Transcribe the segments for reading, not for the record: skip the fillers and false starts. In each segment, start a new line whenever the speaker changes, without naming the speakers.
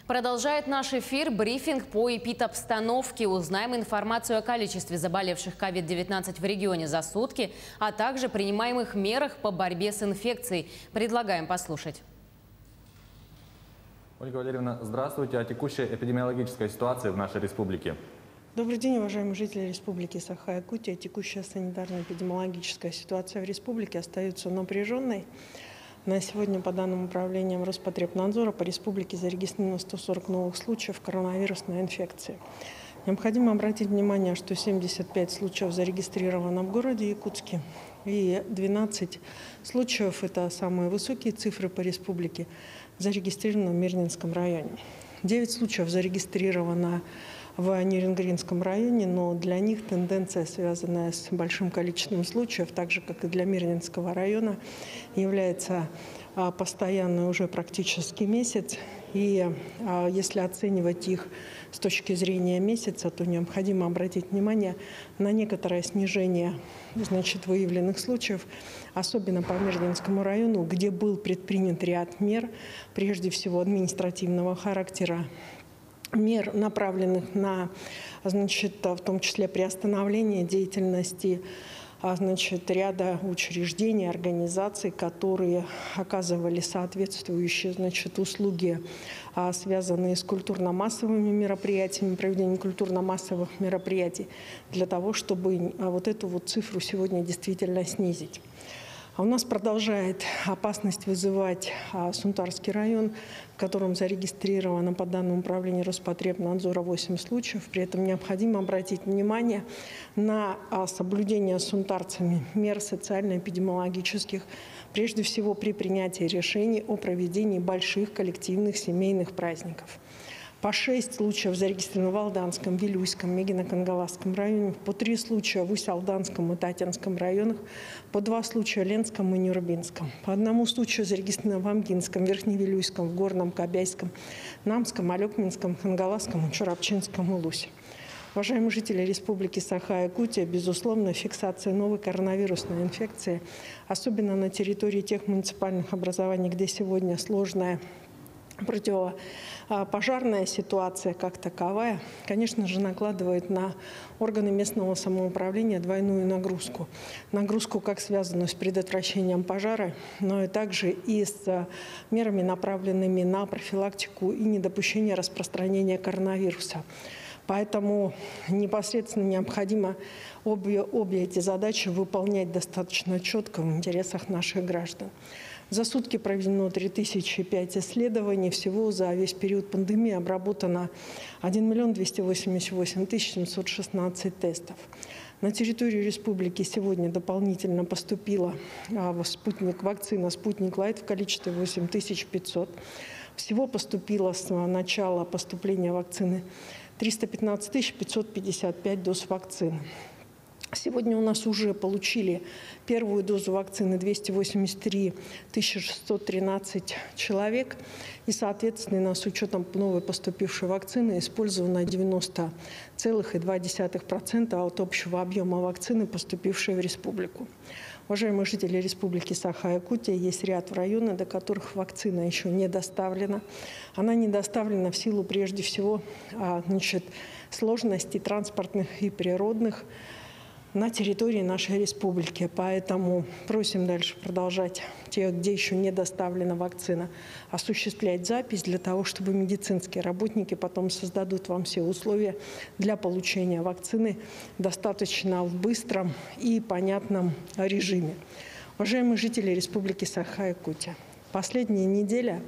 Продолжает наш эфир брифинг по эпидобстановке. Узнаем информацию о количестве заболевших COVID-19 в регионе за сутки, а также принимаемых мерах по борьбе с инфекцией. Предлагаем послушать.
Ольга Валерьевна, здравствуйте. О текущей эпидемиологической ситуации в нашей республике.
Добрый день, уважаемые жители Республики Саха-Якутия. Текущая санитарно-эпидемиологическая ситуация в республике остается напряженной. На сегодня по данным управлением Роспотребнадзора по республике зарегистрировано 140 новых случаев коронавирусной инфекции. Необходимо обратить внимание, что 75 случаев зарегистрировано в городе Якутске и 12 случаев, это самые высокие цифры по республике, зарегистрировано в Мирнинском районе. 9 случаев зарегистрировано в Нерюнгринском районе, но для них тенденция, связанная с большим количеством случаев, так же, как и для Мирнинского района, является постоянной уже практически месяц. И если оценивать их с точки зрения месяца, то необходимо обратить внимание на некоторое снижение выявленных случаев, особенно по Мирнинскому району, где был предпринят ряд мер, прежде всего административного характера, мер, направленных на, в том числе приостановление деятельности ряда учреждений, организаций, которые оказывали соответствующие услуги, связанные с культурно-массовыми мероприятиями, проведением культурно-массовых мероприятий, для того, чтобы вот эту цифру сегодня действительно снизить. А у нас продолжает опасность вызывать Сунтарский район, в котором зарегистрировано по данным управления Роспотребнадзора 8 случаев. При этом необходимо обратить внимание на соблюдение сунтарцами мер социально-эпидемиологических, прежде всего при принятии решений о проведении больших коллективных семейных праздников. По 6 случаев зарегистрировано в Алданском, Вилюйском, Мегино-Кангаласском районе, по 3 случая в Усть-Алданском и Татинском районах, по 2 случая в Ленском и Нюрбинском, по 1 случаю зарегистрировано в Амгинском, Верхневилюйском, в Горном, Кобяйском, Намском, Алекминском, Хангаласском, Чурапчинском и Лусе. Уважаемые жители Республики Саха-Якутия, безусловно, фиксация новой коронавирусной инфекции, особенно на территории тех муниципальных образований, где сегодня сложная противопожарная ситуация как таковая, конечно же, накладывает на органы местного самоуправления двойную нагрузку. Нагрузку как связанную с предотвращением пожара, но и также и с мерами, направленными на профилактику и недопущение распространения коронавируса. Поэтому непосредственно необходимо обе эти задачи выполнять достаточно четко в интересах наших граждан. За сутки проведено 3005 исследований. Всего за весь период пандемии обработано 1 288 716 тестов. На территорию республики сегодня дополнительно поступила вакцина «Спутник Лайт» в количестве 8500. Всего поступило с начала поступления вакцины 315 555 доз вакцины. Сегодня у нас уже получили первую дозу вакцины 283 613 человек. И, соответственно, с учетом новой поступившей вакцины использовано 90,2% от общего объема вакцины, поступившей в республику. Уважаемые жители Республики Саха-Якутия, есть ряд районов, до которых вакцина еще не доставлена. Она не доставлена в силу, прежде всего, сложностей транспортных и природных на территории нашей республики. Поэтому просим дальше продолжать, где еще не доставлена вакцина, осуществлять запись для того, чтобы медицинские работники потом создадут вам все условия для получения вакцины достаточно в быстром и понятном режиме. Уважаемые жители Республики Саха-Якутия, последняя неделя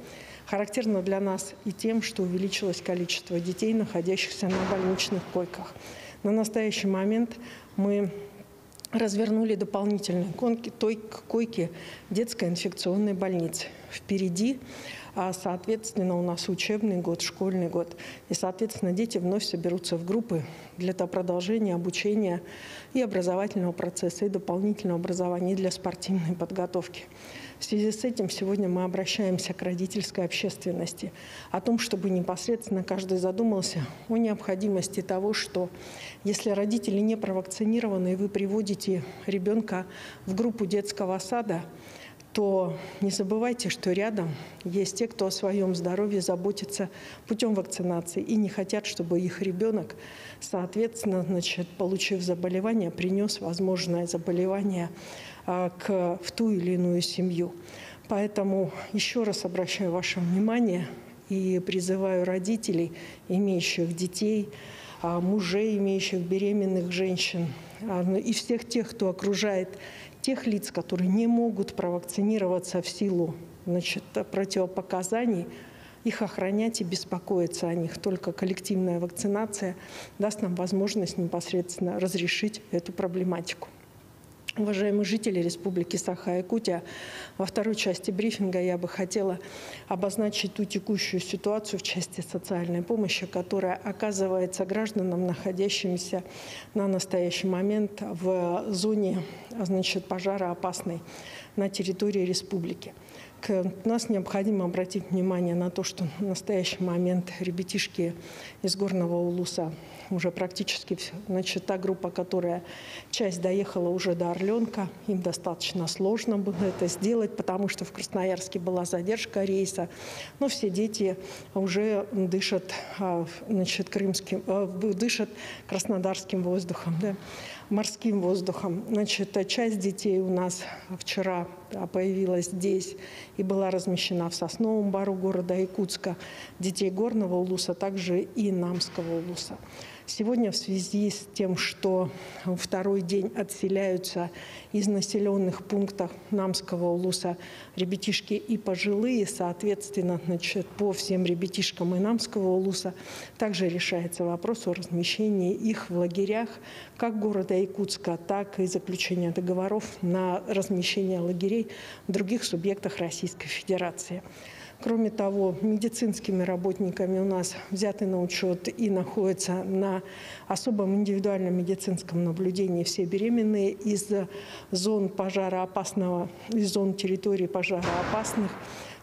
характерна для нас и тем, что увеличилось количество детей, находящихся на больничных койках. На настоящий момент мы развернули дополнительные койки детской инфекционной больницы. Впереди, соответственно, у нас учебный год, школьный год. И, соответственно, дети вновь соберутся в группы для продолжения обучения и образовательного процесса, и дополнительного образования, и для спортивной подготовки. В связи с этим сегодня мы обращаемся к родительской общественности о том, чтобы непосредственно каждый задумался о необходимости того, что если родители не провакцинированы, и вы приводите ребенка в группу детского сада, то не забывайте, что рядом есть те, кто о своем здоровье заботится путем вакцинации и не хотят, чтобы их ребенок, соответственно, получив заболевание, принес возможное заболевание в ту или иную семью. Поэтому еще раз обращаю ваше внимание и призываю родителей, имеющих детей, мужей, имеющих беременных женщин, и всех тех, кто окружает тех лиц, которые не могут провакцинироваться в силу противопоказаний, их охранять и беспокоиться о них. Только коллективная вакцинация даст нам возможность непосредственно разрешить эту проблематику. Уважаемые жители Республики Саха-Якутия, во второй части брифинга я бы хотела обозначить ту текущую ситуацию в части социальной помощи, которая оказывается гражданам, находящимся на настоящий момент в зоне пожароопасной на территории республики. Нас необходимо обратить внимание на то, что в настоящий момент ребятишки из Горного Улуса уже практически, та группа, которая часть доехала уже до Орленка, им достаточно сложно было это сделать, потому что в Красноярске была задержка рейса, но все дети уже дышат, дышат краснодарским воздухом, да, морским воздухом. Часть детей у нас вчера появилась здесь и была размещена в Сосновом Бору города Якутска, детей Горного Улуса, также и Намского Улуса. Сегодня в связи с тем, что второй день отселяются из населенных пунктов Намского Улуса ребятишки и пожилые, соответственно, по всем ребятишкам и Намского Улуса также решается вопрос о размещении их в лагерях как города Якутска, так и заключения договоров на размещение лагерей в других субъектах Российской Федерации. Кроме того, медицинскими работниками у нас взяты на учет и находятся на особом индивидуальном медицинском наблюдении все беременные из зон пожароопасного, из зон территории пожароопасных.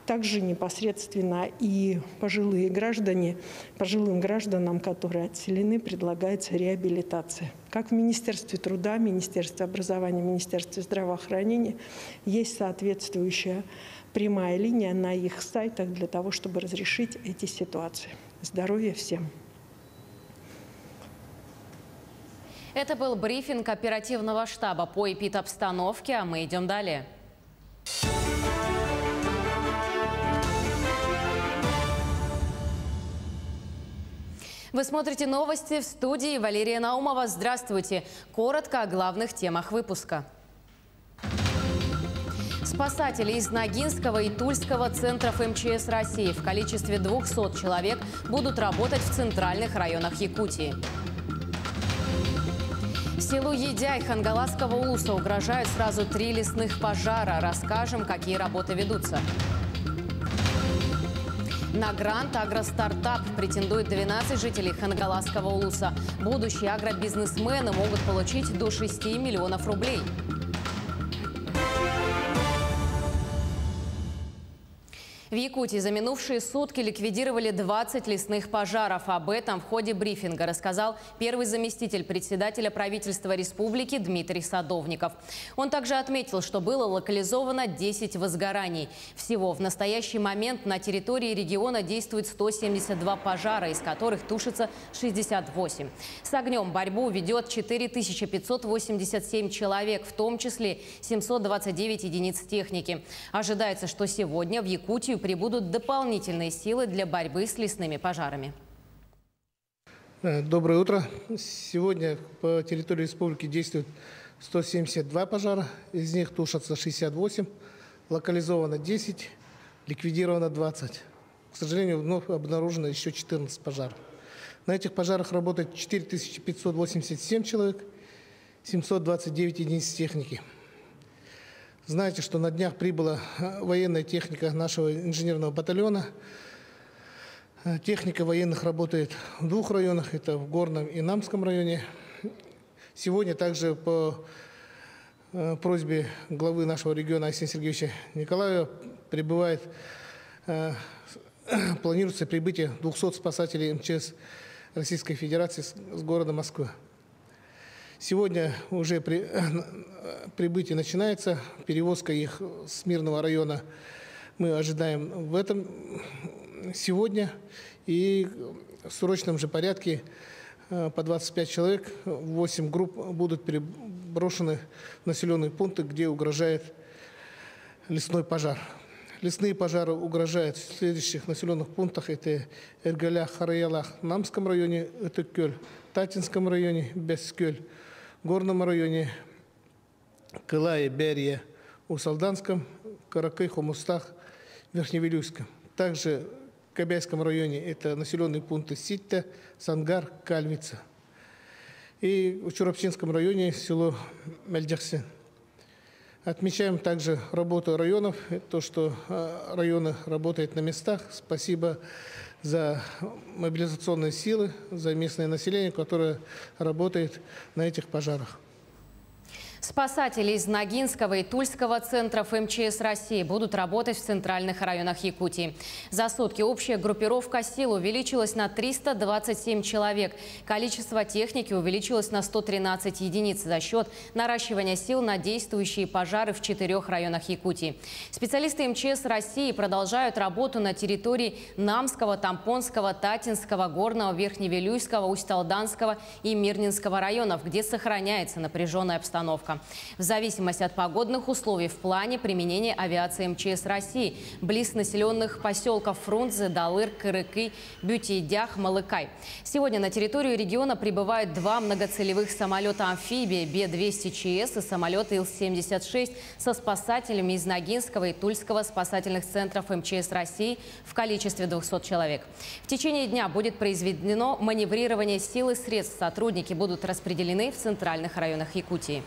Также непосредственно и пожилые граждане, пожилым гражданам, которые отселены, предлагается реабилитация. Как в Министерстве труда, Министерстве образования, Министерстве здравоохранения есть соответствующая прямая линия на их сайтах для того, чтобы разрешить эти ситуации. Здоровья всем!
Это был брифинг оперативного штаба по эпидобстановке, а мы идем далее. Вы смотрите новости, в студии Валерия Наумова. Здравствуйте. Коротко о главных темах выпуска. Спасатели из Ногинского и Тульского центров МЧС России в количестве 200 человек будут работать в центральных районах Якутии. Селу Едяй Хангаласского Улуса угрожают сразу 3 лесных пожара. Расскажем, какие работы ведутся. На грант «Агростартап» претендует 12 жителей Хангаласского Улуса. Будущие агробизнесмены могут получить до 6 миллионов рублей. В Якутии за минувшие сутки ликвидировали 20 лесных пожаров. Об этом в ходе брифинга рассказал первый заместитель председателя правительства республики Дмитрий Садовников. Он также отметил, что было локализовано 10 возгораний. Всего в настоящий момент на территории региона действует 172 пожара, из которых тушится 68. С огнем борьбу ведет 4587 человек, в том числе 729 единиц техники. Ожидается, что сегодня в Якутию прибудут дополнительные силы для борьбы с лесными пожарами.
Доброе утро. Сегодня по территории республики действует 172 пожара, из них тушатся 68, локализовано 10, ликвидировано 20. К сожалению, вновь обнаружено еще 14 пожаров. На этих пожарах работает 4587 человек, 729 единиц техники. Знаете, что на днях прибыла военная техника нашего инженерного батальона. Техника военных работает в 2 районах, это в Горном и Намском районе. Сегодня также по просьбе главы нашего региона Арсения Сергеевича Николаева планируется прибытие 200 спасателей МЧС Российской Федерации с города Москвы. Сегодня уже прибытие начинается, перевозка их с Мирного района мы ожидаем сегодня. И в срочном же порядке по 25 человек, 8 групп будут переброшены в населенные пункты, где угрожает лесной пожар. Лесные пожары угрожают в следующих населенных пунктах. Это Эргалях, Хараялах, Намском районе, Этыккөл, Татинском районе, Бескөл, Горном районе, Кылае, Берия, Усалданском, Каракы, Хомустах, Верхневилюйском. Также в Кобяйском районе это населенные пункты Ситта, Сангар, Кальвица. И в Чурапчинском районе село Мельдяхсен. Отмечаем также работу районов, то, что районы работают на местах. Спасибо за мобилизационные силы, за местное население, которое работает на этих пожарах.
Спасатели из Ногинского и Тульского центров МЧС России будут работать в центральных районах Якутии. За сутки общая группировка сил увеличилась на 327 человек. Количество техники увеличилось на 113 единиц за счет наращивания сил на действующие пожары в 4 районах Якутии. Специалисты МЧС России продолжают работу на территории Намского, Тампонского, Татинского, Горного, Верхневилюйского, Усть-Алданского и Мирнинского районов, где сохраняется напряженная обстановка. В зависимости от погодных условий в плане применения авиации МЧС России близ населенных поселков Фрунзе, Далыр, Кырыкы, Бютейдях, Малыкай. Сегодня на территорию региона прибывают 2 многоцелевых самолета-амфибии Б-200ЧС и самолеты Ил-76 со спасателями из Ногинского и Тульского спасательных центров МЧС России в количестве 200 человек. В течение дня будет произведено маневрирование сил и средств. Сотрудники будут распределены в центральных районах Якутии.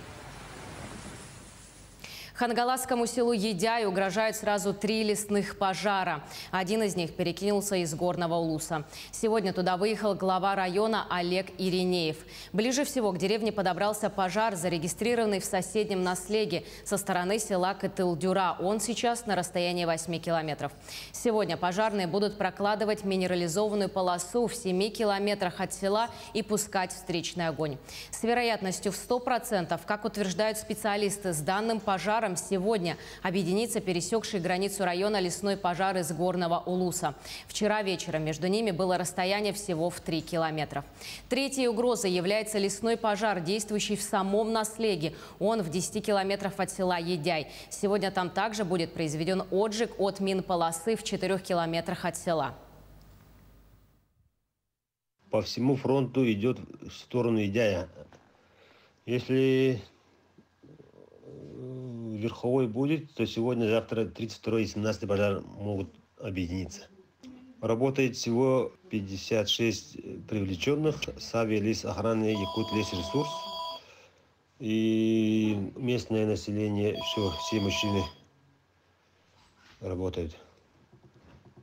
Хангаласскому селу Едяй угрожают сразу 3 лесных пожара. Один из них перекинулся из Горного Улуса. Сегодня туда выехал глава района Олег Иринеев. Ближе всего к деревне подобрался пожар, зарегистрированный в соседнем Наслеге со стороны села Кытылдюра. Он сейчас на расстоянии 8 километров. Сегодня пожарные будут прокладывать минерализованную полосу в 7 километрах от села и пускать встречный огонь. С вероятностью в 100%, как утверждают специалисты, с данным пожаром сегодня объединится пересекший границу района лесной пожар из Горного Улуса. Вчера вечером между ними было расстояние всего в 3 километра. Третьей угрозой является лесной пожар, действующий в самом Наслеге. Он в 10 километрах от села Едяй. Сегодня там также будет произведен отжиг от минполосы в 4 километрах от села.
По всему фронту идет в сторону Едяя. Если верховой будет, то сегодня-завтра 32-й и 17-й пожар могут объединиться. Работает всего 56 привлеченных с авиалис охраны Якутлесресурс. И местное население, все мужчины работают.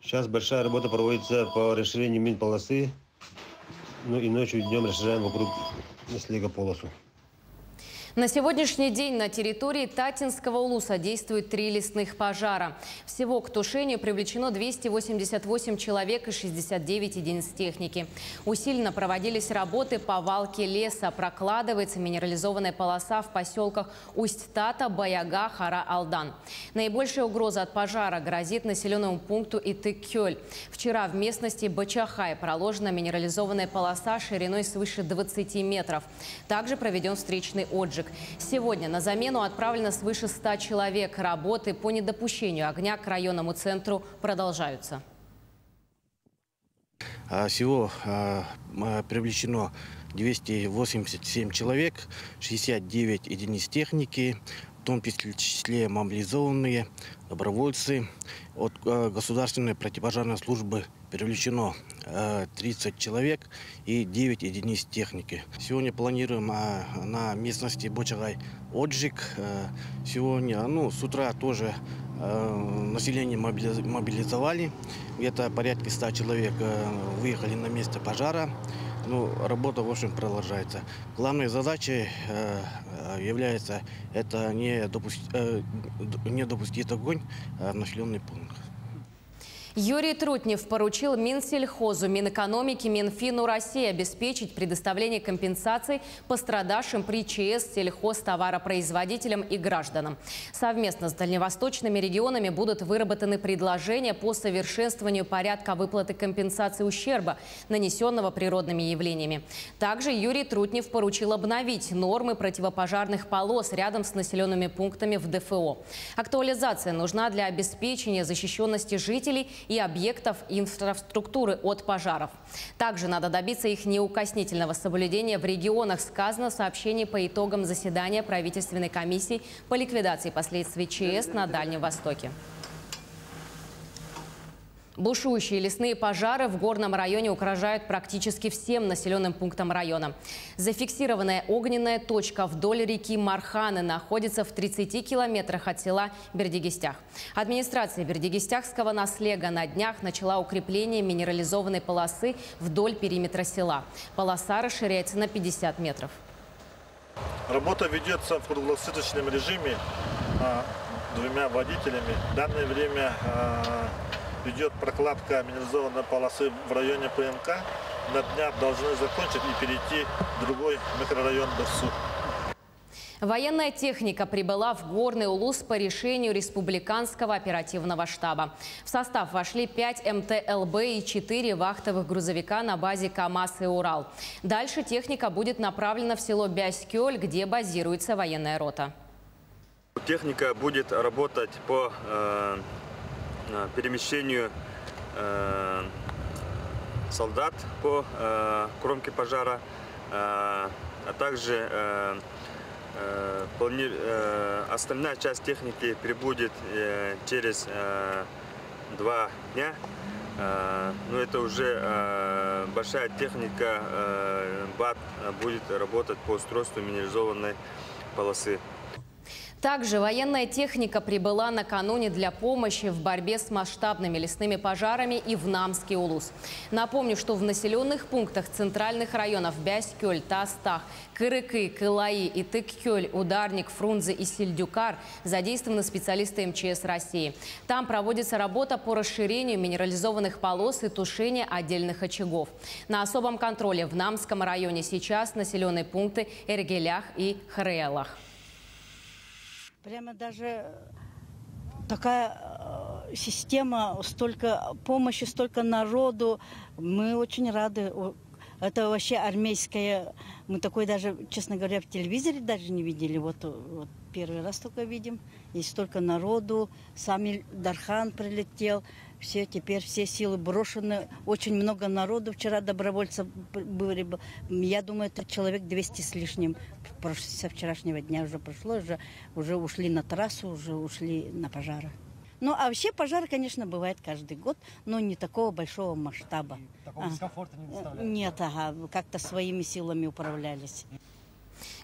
Сейчас большая работа проводится по расширению минполосы. Ну и ночью и днем расширяем вокруг Наслега полосу.
На сегодняшний день на территории Татинского Улуса действует 3 лесных пожара. Всего к тушению привлечено 288 человек и 69 единиц техники. Усиленно проводились работы по валке леса. Прокладывается минерализованная полоса в поселках Усть-Тата, Баяга, Хара-Алдан. Наибольшая угроза от пожара грозит населенному пункту Итыккөл. Вчера в местности Бачахай проложена минерализованная полоса шириной свыше 20 метров. Также проведен встречный отжиг. Сегодня на замену отправлено свыше 100 человек. Работы по недопущению огня к районному центру продолжаются.
Всего привлечено 287 человек, 69 единиц техники, в том числе мобилизованные, добровольцы. От государственной противопожарной службы привлечено 30 человек и 9 единиц техники. Сегодня планируем на местности Бочагай отжиг. Сегодня, с утра тоже население мобилизовали. Где-то порядка 100 человек выехали на место пожара. Работа, в общем, продолжается. Главной задачей является это не допустить огонь в населенный пункт.
Юрий Трутнев поручил Минсельхозу, Минэкономики, Минфину России обеспечить предоставление компенсаций пострадавшим при ЧС сельхозтоваропроизводителям и гражданам. Совместно с дальневосточными регионами будут выработаны предложения по совершенствованию порядка выплаты компенсации ущерба, нанесенного природными явлениями. Также Юрий Трутнев поручил обновить нормы противопожарных полос рядом с населенными пунктами в ДФО. Актуализация нужна для обеспечения защищенности жителей и объектов инфраструктуры от пожаров. Также надо добиться их неукоснительного соблюдения в регионах, сказано в сообщении по итогам заседания правительственной комиссии по ликвидации последствий ЧС на Дальнем Востоке. Бушующие лесные пожары в горном районе угрожают практически всем населенным пунктам района. Зафиксированная огненная точка вдоль реки Марханы находится в 30 километрах от села Бердигистях. Администрация Бердигистяхского наслега на днях начала укрепление минерализованной полосы вдоль периметра села. Полоса расширяется на 50 метров.
Работа ведется в круглосуточном режиме двумя водителями. В данное время идет прокладка минерализованной полосы в районе ПМК. На днях должны закончить и перейти в другой микрорайон Дурсу.
Военная техника прибыла в Горный Улус по решению Республиканского оперативного штаба. В состав вошли 5 МТ-ЛБ и 4 вахтовых грузовика на базе КАМАЗ и Урал. Дальше техника будет направлена в село Бяскёль, где базируется военная рота.
Техника будет работать по перемещению солдат по кромке пожара, а также остальная часть техники прибудет через 2 дня. Но это уже большая техника БАТ будет работать по устройству минерализованной полосы.
Также военная техника прибыла накануне для помощи в борьбе с масштабными лесными пожарами и в Намский Улус. Напомню, что в населенных пунктах центральных районов Бяскёль, Тастах, Кырыкы, Кылаи, Итык-Кёль, Ударник, Фрунзе и Сельдюкар задействованы специалисты МЧС России. Там проводится работа по расширению минерализованных полос и тушению отдельных очагов. На особом контроле в Намском районе сейчас населенные пункты Эргелях и Хреялах.
Прямо даже такая система, столько помощи, столько народу. Мы очень рады. Это вообще армейская. Мы такой даже, честно говоря, в телевизоре даже не видели. Вот первый раз только видим. Есть столько народу. Сам Дархан прилетел. Теперь все силы брошены. Очень много народу. Вчера добровольцев были. Я думаю, это человек 200 с лишним. Со вчерашнего дня уже прошло. Уже ушли на трассу, уже ушли на пожары. Ну, а вообще пожары, конечно, бывает каждый год, но не такого большого масштаба.
Такого дискомфорта не доставляет?
Нет, как-то своими силами управлялись.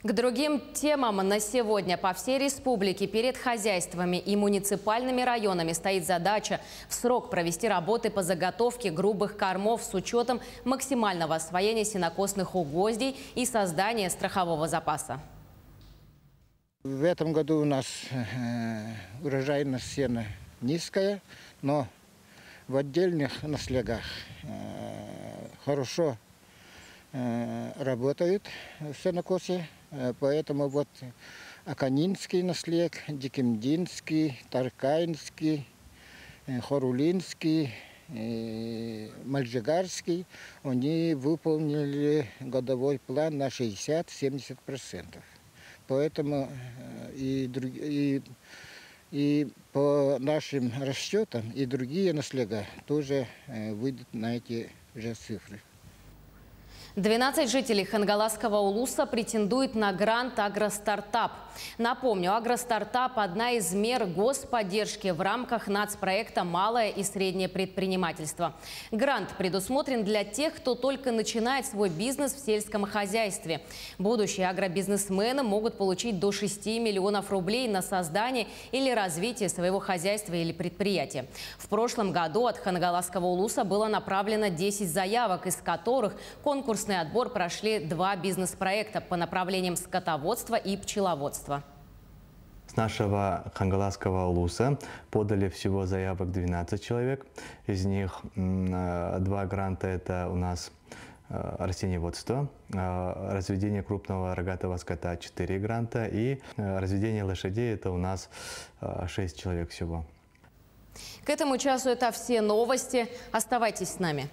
К другим темам на сегодня по всей республике перед хозяйствами и муниципальными районами стоит задача в срок провести работы по заготовке грубых кормов с учетом максимального освоения сенокосных угодий и создания страхового запаса.
В этом году у нас урожайность сена низкая, но в отдельных наслегах хорошо работают сенокосы, поэтому вот Аканинский наслег, Дикимдинский, Таркаинский, Хорулинский, Мальжигарский, они выполнили годовой план на 60-70%. Поэтому и по нашим расчетам и другие наслега тоже выйдут на эти же цифры.
12 жителей Хангаласского улуса претендуют на грант «Агростартап». Напомню, «Агростартап» – одна из мер господдержки в рамках нацпроекта «Малое и среднее предпринимательство». Грант предусмотрен для тех, кто только начинает свой бизнес в сельском хозяйстве. Будущие агробизнесмены могут получить до 6 миллионов рублей на создание или развитие своего хозяйства или предприятия. В прошлом году от Хангаласского улуса было направлено 10 заявок, из которых конкурсный отбор прошли 2 бизнес-проекта по направлениям скотоводства и пчеловодства.
С нашего Хангаласского улуса подали всего заявок 12 человек. Из них 2 гранта – это у нас растениеводство, разведение крупного рогатого скота – 4 гранта и разведение лошадей – это у нас 6 человек всего.
К этому часу это все новости. Оставайтесь с нами.